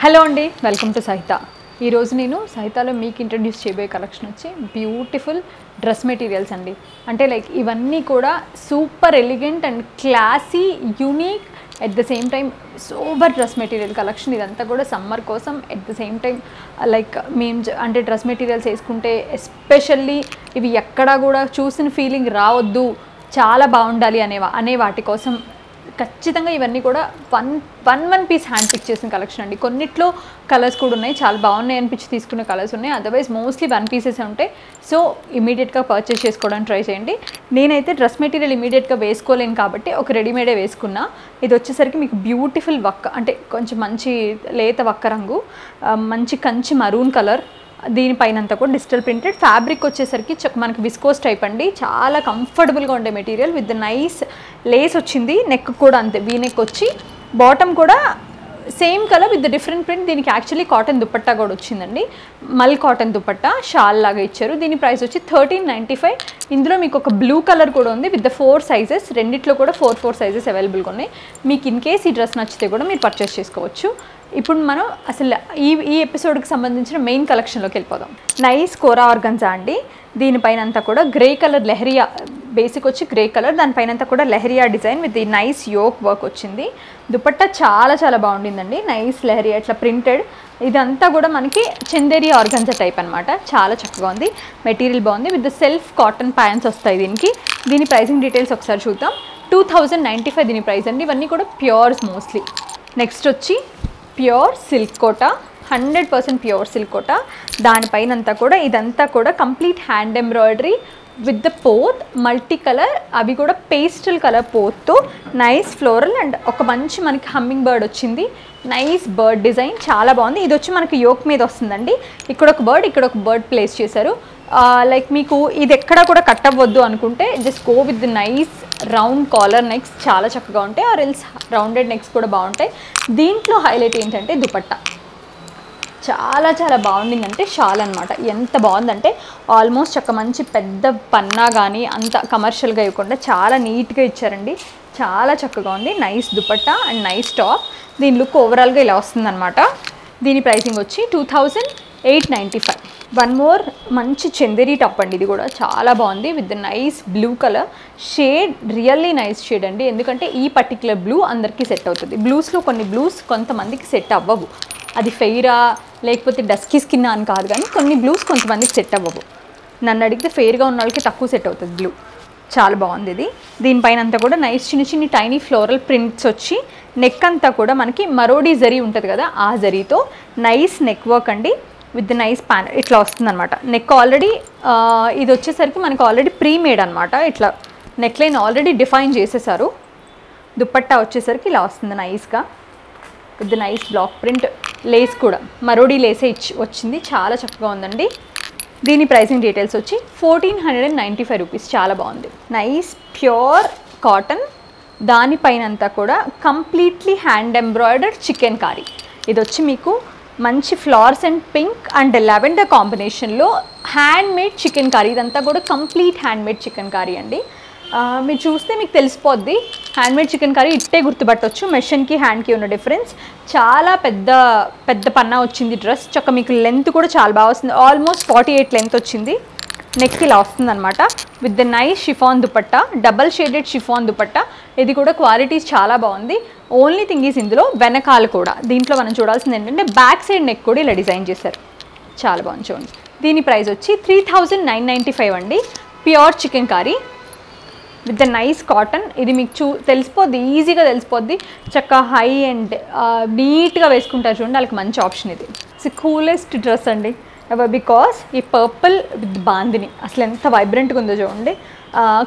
Hello అండి, welcome to సహిత. ఈరోజు నేను సహితాలో మీకు ఇంట్రడ్యూస్ చేయబోయే కలెక్షన్ వచ్చి బ్యూటిఫుల్ డ్రెస్ మెటీరియల్స్ అండి. అంటే లైక్ ఇవన్నీ కూడా super elegant and classy, unique, at the same time super dress material collection. ఇదంతా కూడా సమ్మర్ కోసం, at the same time like మేము అంటే డ్రెస్ మెటీరియల్స్ వేసుకుంటే ఎస్పెషల్లీ ఇవి ఎక్కడా కూడా చూసిన ఫీలింగ్ రావద్దు, చాలా బాగుండాలి అనే వాటి కోసం ఖచ్చితంగా ఇవన్నీ కూడా వన్ పీస్ హ్యాండ్ పిక్ చేసిన కలెక్షన్ అండి. కొన్నిట్లో కలర్స్ కూడా ఉన్నాయి, చాలా బాగున్నాయి అనిపించి తీసుకున్న కలర్స్ ఉన్నాయి. అదర్వైజ్ మోస్ట్లీ వన్ పీసెస్ ఉంటాయి. సో ఇమీడియట్గా పర్చేస్ చేసుకోవడానికి ట్రై చేయండి. నేనైతే డ్రెస్ మెటీరియల్ ఇమీడియట్గా వేసుకోలేను కాబట్టి ఒక రెడీమేడే వేసుకున్నా. ఇది వచ్చేసరికి మీకు బ్యూటిఫుల్ వక్క, అంటే కొంచెం మంచి లేత వక్క రంగు, మంచి కంచి మరూన్ కలర్, దీనిపైనంతా కూడా డిజిటల్ ప్రింటెడ్. ఫ్యాబ్రిక్ వచ్చేసరికి మనకి విస్కోస్ టైప్ అండి, చాలా కంఫర్టబుల్గా ఉండే మెటీరియల్ విత్ నైస్ లేస్ వచ్చింది. నెక్ కూడా అంతే, వీ నెక్ వచ్చి, బాటమ్ కూడా same colour with different print. దీనికి యాక్చువల్లీ కాటన్ దుపట్టా కూడా వచ్చిందండి, మల్ కాటన్ దుపట్టా షాల్ లాగా ఇచ్చారు. దీని ప్రైస్ వచ్చి 1395. ఇందులో మీకు ఒక బ్లూ కలర్ కూడా ఉంది విత్ 4 సైజెస్, రెండిట్లో కూడా 4 సైజెస్ అవైలబుల్గా ఉన్నాయి. మీకు ఇన్ కేస్ ఈ డ్రెస్ నచ్చితే కూడా మీరు పర్చేస్ చేసుకోవచ్చు. ఇప్పుడు మనం అసలు ఈ ఎపిసోడ్కి సంబంధించిన మెయిన్ కలెక్షన్లోకి వెళ్ళిపోదాం. నైస్ కోరా ఆర్గన్జా అండి. దీనిపైన అంతా కూడా గ్రే కలర్ లెహరియా, బేసిక్ వచ్చి గ్రే కలర్, దానిపైన అంతా కూడా leheriya design with the nice yoke work వచ్చింది. దుపట్టా చాలా చాలా బాగుండిందండి, నైస్ లెహరియా ఇట్లా ప్రింటెడ్. ఇదంతా కూడా మనకి చందేరి ఆర్గన్జా టైప్ అనమాట, చాలా చక్కగా ఉంది. మెటీరియల్ బాగుంది విత్ సెల్ఫ్ కాటన్ ప్యాంట్స్ వస్తాయి దీనికి. దీని ప్రైసింగ్ డీటెయిల్స్ ఒకసారి చూద్దాం. 2095 దీని ప్రైస్ అండి. ఇవన్నీ కూడా ప్యూర్స్ మోస్ట్లీ. నెక్స్ట్ వచ్చి pure silk Kota, 100% pure silk Kota. దానిపైన అంతా కూడా ఇదంతా కూడా complete hand embroidery with the both, multi colour, అవి కూడా పేస్టల్ కలర్ పోత్తో నైస్ ఫ్లోరల్ అండ్ ఒక మంచి మనకి హమ్మింగ్ బర్డ్ వచ్చింది. నైస్ బర్డ్ డిజైన్, చాలా బాగుంది. ఇది వచ్చి మనకి యోక్ మీద వస్తుందండి, ఇక్కడ ఒక బర్డ్, ఇక్కడ ఒక బర్డ్ ప్లేస్ చేశారు. లైక్ మీకు ఇది ఎక్కడా కూడా కట్ అవ్వద్దు అనుకుంటే just go with the nice round caller next, చాలా చక్కగా ఉంటాయి. ఆర్ ఎల్స్ రౌండెడ్ నెక్స్ కూడా బాగుంటాయి. దీంట్లో హైలైట్ ఏంటంటే దుపట్టా చాలా చాలా బాగుండిందంటే షాల్ అనమాట. ఎంత బాగుందంటే ఆల్మోస్ట్ ఒక మంచి పెద్ద పన్నా కానీ అంత కమర్షియల్గా ఇవ్వకుండా చాలా నీట్గా ఇచ్చారండి, చాలా చక్కగా ఉంది. Nice dupatta and nice top. దీని లుక్ ఓవరాల్గా ఇలా వస్తుందన్నమాట. దీని ప్రైసింగ్ వచ్చి 2895. వన్ మోర్ మంచి చందేరి టాప్ అండి, ఇది కూడా చాలా బాగుంది with nice blue colour shade, really nice shade అండి. ఎందుకంటే ఈ పర్టికులర్ బ్లూ అందరికీ సెట్ అవుతుంది. బ్లూస్లో కొన్ని బ్లూస్ కొంతమందికి సెట్ అవ్వవు, అది ఫెయిరా లేకపోతే డస్కీ స్కిన్ అని కాదు, కానీ కొన్ని బ్లూస్ కొంతమందికి సెట్ అవ్వవు. నన్ను అడిగితే ఫెయిర్గా ఉన్న వాళ్ళకి తక్కువ సెట్ అవుతుంది బ్లూ. చాలా బాగుంది ఇది. దీనిపైన అంతా కూడా నైస్ చిన్న చిన్న టైనీ ఫ్లోరల్ ప్రింట్స్ వచ్చి, నెక్ అంతా కూడా మనకి మరోడీ జరీ ఉంటుంది కదా, ఆ జరీతో నైస్ నెక్ వర్క్ అండి విత్ నైస్ ప్యాన్ ఇట్లా వస్తుందన్నమాట. నెక్ ఆల్రెడీ ఇది వచ్చేసరికి మనకు ఆల్రెడీ ప్రీ మేడ్ అనమాట, ఇట్లా నెక్ లైన్ ఆల్రెడీ డిఫైన్ చేసేసారు. దుపట్టా వచ్చేసరికి ఇలా వస్తుంది నైస్గా with nice black print. Lace కూడా మరోడీ లేసే వచ్చింది, చాలా చక్కగా ఉందండి. దీని ప్రైసింగ్ డీటెయిల్స్ వచ్చి 1495 రూపీస్. చాలా బాగుంది. నైస్ ప్యూర్ కాటన్, దానిపైన అంతా కూడా completely hand embroidered chikankari. ఇది వచ్చి మీకు మంచి flowers and pink and lavender కాంబినేషన్లో హ్యాండ్ మేడ్ చికెన్ కారీ. ఇదంతా కూడా complete hand made chikankari అండి. మీరు చూస్తే మీకు తెలిసిపోద్ది, హ్యాండ్ మేడ్ చికెన్ కర్రీ ఇట్టే గుర్తుపట్టవచ్చు మెషిన్కి హ్యాండ్కి ఉన్న డిఫరెన్స్. చాలా పెద్ద పెద్ద పన్నా వచ్చింది డ్రెస్, చక్క మీకు లెంత్ కూడా చాలా బాగా వస్తుంది, ఆల్మోస్ట్ 48 లెంత్ వచ్చింది. నెక్ ఇలా వస్తుందన్నమాట with the nice chiffon dupatta, double shaded chiffon dupatta. ఇది కూడా క్వాలిటీస్ చాలా బాగుంది. ఓన్లీ థింగ్ ఈజ్ ఇందులో వెనకాల కూడా దీంట్లో మనం చూడాల్సింది ఏంటంటే బ్యాక్ సైడ్ నెక్ కూడా ఇలా డిజైన్ చేశారు, చాలా బాగుంది చూడండి. దీని ప్రైస్ వచ్చి 3995 అండి. Pure chicken curry with the nice cotton. ఇది మీకు తెలిసిపోద్ది, ఈజీగా తెలిసిపోద్ది. చక్కగా హై అండ్ నీట్గా వేసుకుంటారు చూడండి, వాళ్ళకి మంచి ఆప్షన్ ఇది. ఇట్స్ కూలెస్ట్ డ్రెస్ అండి బికాస్ ఈ పర్పుల్ విత్ బాందిని అసలు ఎంత వైబ్రెంట్గా ఉందో చూడండి.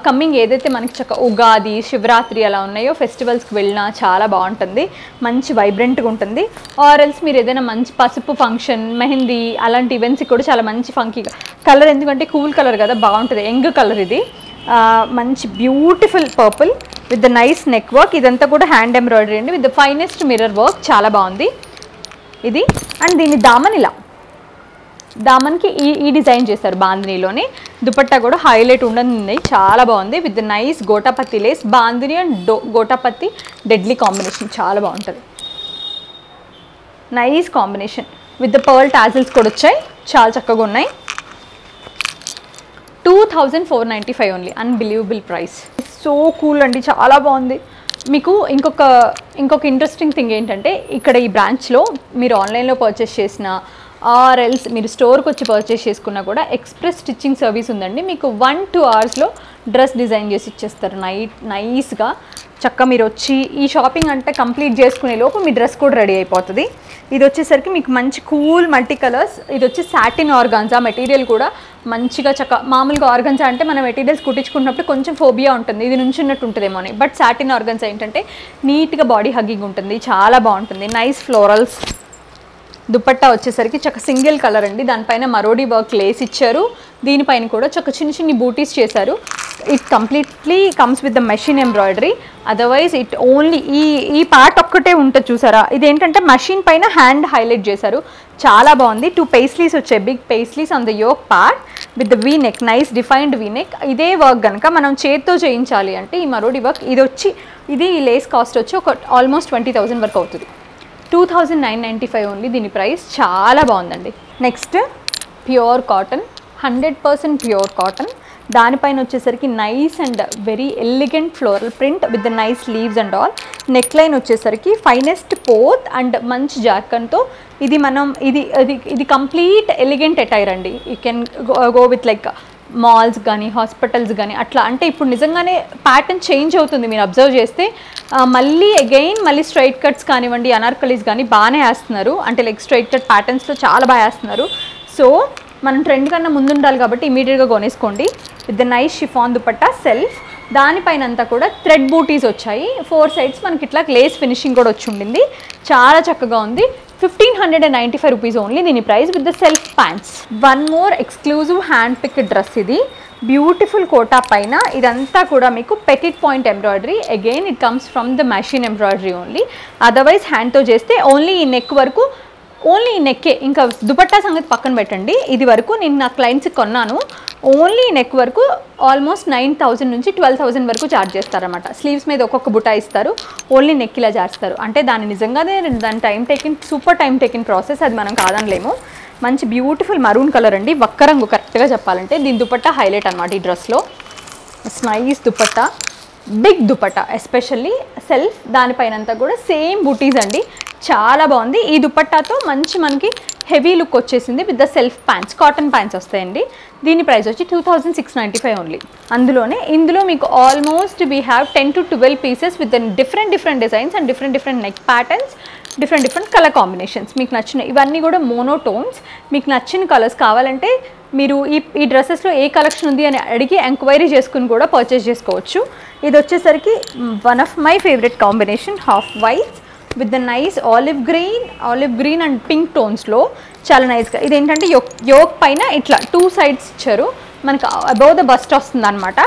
కమ్మింగ్ ఏదైతే మనకి చక్క ఉగాది, శివరాత్రి అలా ఉన్నాయో ఫెస్టివల్స్కి వెళ్ళినా చాలా బాగుంటుంది, మంచి వైబ్రెంట్గా ఉంటుంది. ఆర్ ఎల్స్ మీరు ఏదైనా మంచి పసుపు ఫంక్షన్, మెహందీ అలాంటి ఈవెంట్స్కి కూడా చాలా మంచి ఫంకీగా కలర్, ఎందుకంటే కూల్ కలర్ కదా బాగుంటుంది, యంగ్ కలర్ ఇది. మంచి beautiful purple with the nice neck work. ఇదంతా కూడా హ్యాండ్ ఎంబ్రాయిడరీ అండి with the finest mirror work, చాలా బాగుంది ఇది. అండ్ దీన్ని దామన్ ఇలా దామన్కి ఈ డిజైన్ చేశారు బాందినీలోనే. దుపట్టా కూడా హైలైట్ ఉండనుంది, చాలా బాగుంది with nice gotapatti lace. Bandhani and gotapatti deadly combination, చాలా బాగుంటుంది. Nice combination with the pearl tassels కూడా వచ్చాయి, చాలా చక్కగా ఉన్నాయి. 2495 only, unbelievable price. So cool అండి, చాలా బాగుంది. మీకు ఇంకొక ఇంట్రెస్టింగ్ థింగ్ ఏంటంటే ఇక్కడ ఈ బ్రాంచ్లో మీరు ఆన్లైన్లో పర్చేస్ చేసిన ఆర్ ఎల్స్ మీరు స్టోర్కి వచ్చి పర్చేస్ చేసుకున్నా కూడా ఎక్స్ప్రెస్ స్టిచ్చింగ్ సర్వీస్ ఉందండి. మీకు 1-2 అవర్స్లో డ్రెస్ డిజైన్ చేసి ఇచ్చేస్తారు నైస్గా. చక్కగా మీరు వచ్చి ఈ షాపింగ్ అంటే కంప్లీట్ చేసుకునే లోపు మీ డ్రెస్ కూడా రెడీ అయిపోతుంది. ఇది వచ్చేసరికి మీకు మంచి కూల్ మల్టీ కలర్స్. ఇది వచ్చి సాటిన్ ఆర్గాన్జా మెటీరియల్ కూడా మంచిగా మామూలుగా ఆర్గాన్జా అంటే మనం మెటీరియల్స్ కుట్టించుకున్నప్పుడు కొంచెం ఫోబియా ఉంటుంది, ఇది నుంచున్నట్టు ఉంటుందేమో అని. బట్ సాటిన్ ఆర్గాన్జా ఏంటంటే నీట్గా బాడీ హగ్గింగ్ ఉంటుంది, చాలా బాగుంటుంది. Nice florals. దుపట్టా వచ్చేసరికి చక్క సింగిల్ కలర్ అండి, దానిపైన మరోడీ వర్క్ లేస్ ఇచ్చారు, దీనిపైన కూడా చక్క చిన్ని బూటీస్ చేశారు. It completely comes with the machine embroidery. Otherwise it only ఈ పార్ట్ ఒక్కటే ఉంటుంది చూసారా, ఇదేంటంటే మెషిన్ పైన హ్యాండ్ హైలైట్ చేశారు, చాలా బాగుంది. 2 పేస్లీస్ వచ్చాయి, big paisleys on the yoke part with the V neck, nice defined V neck. ఇదే వర్క్ కనుక మనం చేత్తో చేయించాలి అంటే ఈ మరోడీ వర్క్ ఇది ఈ లేస్ కాస్ట్ వచ్చి ఒక ఆల్మోస్ట్ 20,000 వరకు అవుతుంది. 2995 ఓన్లీ దీని ప్రైస్, చాలా బాగుందండి. Next pure cotton, 100% pure cotton. దానిపైన వచ్చేసరికి nice and very elegant floral print with the nice leaves and all. Neck line వచ్చేసరికి ఫైనెస్ట్ పోత్ అండ్ మంచి జార్కన్తో ఇది కంప్లీట్ ఎలిగెంట్ అటైర్ అండి. You can go with like malls కానీ hospitals కానీ అట్లా. అంటే ఇప్పుడు నిజంగానే ప్యాటర్న్ చేంజ్ అవుతుంది, మీరు అబ్జర్వ్ చేస్తే మళ్ళీ స్ట్రైట్ కట్స్ కానివ్వండి, అనార్కలీస్ కానీ బాగానే వేస్తున్నారు. అంటే లైక్ స్ట్రైట్ కట్ ప్యాటర్న్స్లో చాలా బాగా వేస్తున్నారు. సో మనం ట్రెండ్ కన్నా ముందు ఉండాలి కాబట్టి ఇమీడియట్గా కొనేసుకోండి. With the nice chiffon dupatta self, దానిపైన అంతా కూడా థ్రెడ్ బూటీస్ వచ్చాయి, 4 సైడ్స్ మనకి ఇట్లా లేస్ ఫినిషింగ్ కూడా వచ్చి ఉండింది, చాలా చక్కగా ఉంది. 1595 రూపీస్ ఓన్లీ దీని price with the self pants. One more exclusive hand pick dress ఇది, బ్యూటిఫుల్ కోటా పైన ఇదంతా కూడా మీకు petit point embroidery. Again it comes from the machine embroidery only. Otherwise హ్యాండ్తో చేస్తే ఓన్లీ ఈ నెక్ వరకు, ఓన్లీ ఈ నెక్కే, ఇంకా దుపట్టా సంగతి పక్కన పెట్టండి. ఇది వరకు నేను నా క్లయింట్స్కి కొన్నాను, ఓన్లీ నెక్ వరకు ఆల్మోస్ట్ 9,000 నుంచి 12,000 వరకు ఛార్జ్ చేస్తారన్నమాట. స్లీవ్స్ మీద ఒక్కొక్క బుటా ఇస్తారు, ఓన్లీ నెక్ ఇలా చేస్తారు. అంటే నిజంగానే దాని సూపర్ టైం టేకిన్ ప్రాసెస్, అది మనం కాదనలేము. మంచి బ్యూటిఫుల్ మరూన్ కలర్ అండి, వక్క రంగు కరెక్ట్గా చెప్పాలంటే. దీని దుపట్టా హైలైట్ అనమాట ఈ డ్రెస్లో. Nice dupatta, big dupatta, especially self, దానిపైనంతా కూడా సేమ్ బూటీస్ అండి, చాలా బాగుంది. ఈ దుపట్టాతో మనకి హెవీ లుక్ వచ్చేసింది with the self pants, cotton pants వస్తాయండి. దీని ప్రైస్ వచ్చి 2695 ఓన్లీ. ఇందులో మీకు almost we have 10 to 12 pieces with different designs and different neck patterns, different colour combinations. మీకు నచ్చిన ఇవన్నీ కూడా మోనోటోన్స్. మీకు నచ్చిన కలర్స్ కావాలంటే మీరు ఈ డ్రెస్సెస్లో ఏ కలెక్షన్ ఉంది అని అడిగి ఎంక్వైరీ చేసుకుని కూడా పర్చేస్ చేసుకోవచ్చు. ఇది వచ్చేసరికి one of my favourite combination, half white with the nice olive green and pink టోన్స్లో, చాలా నైస్గా. ఇదేంటంటే యోక్ పైన ఇట్లా 2 సైడ్స్ ఇచ్చారు, మనకు అబౌవ్ ద బస్ట్ వస్తుంది అనమాట.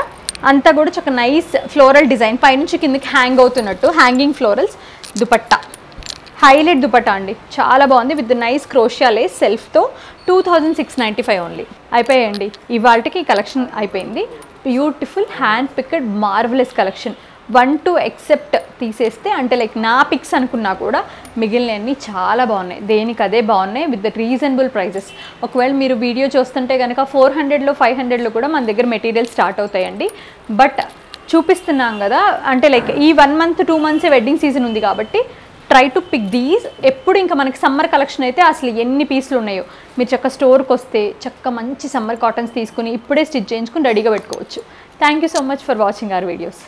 అంతా కూడా చక్క నైస్ ఫ్లోరల్ డిజైన్, పైనుంచి కిందకి హ్యాంగ్ అవుతున్నట్టు hanging florals. Dupatta highlight dupatta అండి, చాలా బాగుంది విత్ నైస్ క్రోషియా లేస్ సెల్ఫ్తో. 2695 ఓన్లీ. అయిపోయాయండి, ఇవాళకి కలెక్షన్ అయిపోయింది. Beautiful hand picked marvellous collection. 1-2 except తీసేస్తే, అంటే లైక్ నా పిక్స్ అనుకున్నా కూడా మిగిలినవన్నీ చాలా బాగున్నాయి, దేనికి అదే బాగున్నాయి విత్ ద రీజనబుల్ ప్రైజెస్. ఒకవేళ మీరు వీడియో చూస్తుంటే కనుక 400లో 500లో కూడా మన దగ్గర మెటీరియల్ స్టార్ట్ అవుతాయండి. బట్ చూపిస్తున్నాం కదా, అంటే లైక్ ఈ 1 month 2 months వెడ్డింగ్ సీజన్ ఉంది కాబట్టి ట్రై టు పిక్ దీస్. ఎప్పుడు ఇంకా మనకి సమ్మర్ కలెక్షన్ అయితే అసలు ఎన్ని పీసులు ఉన్నాయో, మీరు చక్క స్టోర్కి వస్తే చక్క మంచి సమ్మర్ కాటన్స్ తీసుకుని ఇప్పుడే స్టిచ్ చేయించుకుని రెడీగా పెట్టుకోవచ్చు. Thank you so much for watching our videos.